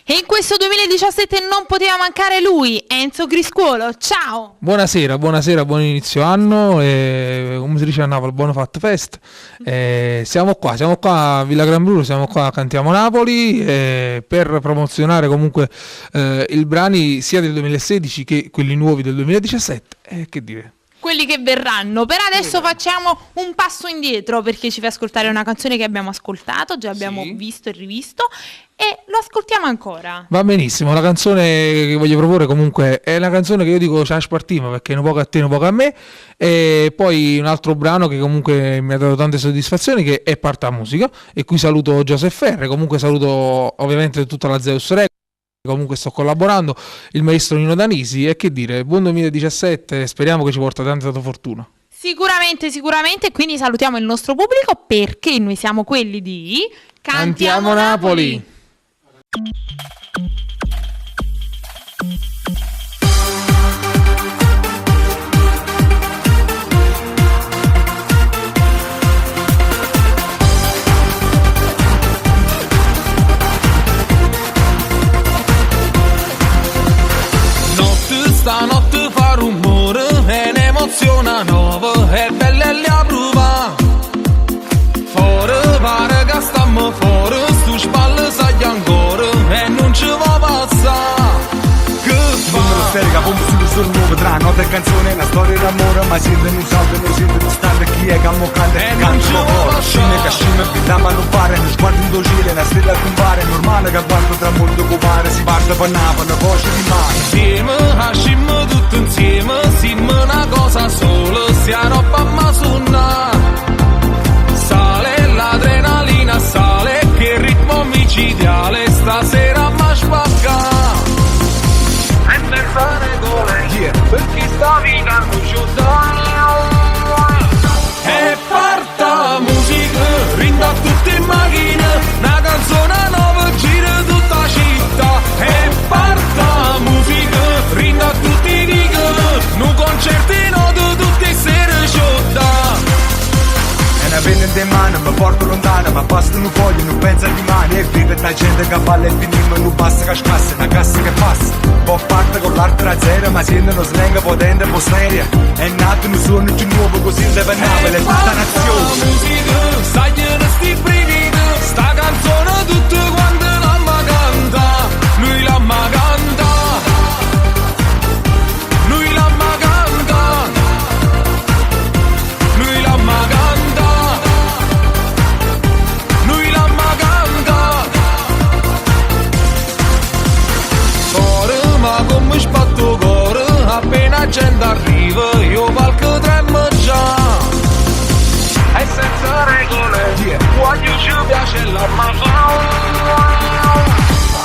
E in questo 2017 non poteva mancare lui, Enzo Criscuolo. Ciao! Buonasera, buon inizio anno, come si dice a Napoli, buon fatto fest. Siamo qua a Villa Gran Bruno, siamo qua a Cantiamo Napoli per promozionare comunque i brani sia del 2016 che quelli nuovi del 2017. Che dire? Quelli che verranno. Per adesso facciamo un passo indietro perché ci fa ascoltare una canzone che abbiamo ascoltato, già abbiamo visto e rivisto e lo ascoltiamo ancora. Va benissimo, la canzone che voglio proporre comunque è una canzone che io dico Ciao Spartima perché non poco a te, non poco a me, e poi un altro brano che comunque mi ha dato tante soddisfazioni che è Parta Musica, e qui saluto Joseph Ferre, comunque saluto ovviamente tutta la Zeus Records. Comunque sto collaborando, il maestro Nino Danisi, e che dire, buon 2017, speriamo che ci porta tanta fortuna. Sicuramente, quindi salutiamo il nostro pubblico perché noi siamo quelli di Cantiamo Napoli. Stanotte fa rumore e ne emoziona nuova e bella e la prova. Fuori pare che stiamo fuori, stu spalle sai ancora e non ci va passare. Che fa? Sterica, pompa sul nuovo tra notte e canzone, una storia d'amore, ma siete in un salto, non siete in stante, chi è che ammoccante e canto cuore. Scime che scime, vita ma non pare, non sguardo in docile, una stella a compare, normale che guardo tra mondo copare, si parte per Napoli, una voce di mare. Insieme, ascimmo tutto insieme, siamo una cosa sola, sia roba ma sunna. Sale l'adrenalina, sale, che ritmo micidiale, stasera ma spacca. E senza regole, perché sta vita non ci e parta musica, rinda tutte in macchina, una canzone nuova gira tutta la città. E parta musica, rinda tutti i gig, un concertino di tutte le sere sciolta. E una penna in mano, mi porto lontano, ma basta un foglio, non pensa di mani. E vive da gente che balla e finimmo, non basta che scassa, una cassa che passa. Poi parte con l'arte a zero, ma siendo uno slang potente e posteria. È nato un suono più nuovo, così deve Napoli, è tutta nazione. Musica, stai in sti brividi, sta canzone tutte quante l'amma canta. Lui l'amma canta, lui l'amma canta, lui l'amma canta, lui l'amma canta. Cuore, ma come spatto cuore, appena gente arriva, io valgo tremmo già. E senza regole, quando ci piace la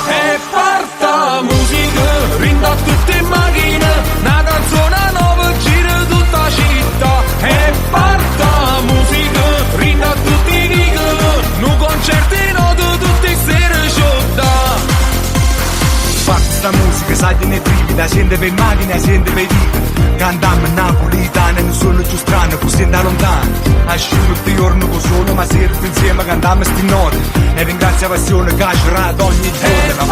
e parta musica, rinda tutte in macchina, una canzone nuova gira tutta la città. E parta musica, rinda tutti i gig, un concertino di tutte le sere sciolta. Parte sta musica, sai ne privi, la gente per macchina, la gente per vita. Cantammo napolitana, non sono più strano, così da lontano. Asciugo il giorno con solo, ma serve insieme, cantammo sti note. E ringrazio la passione che ha girato ogni giorno.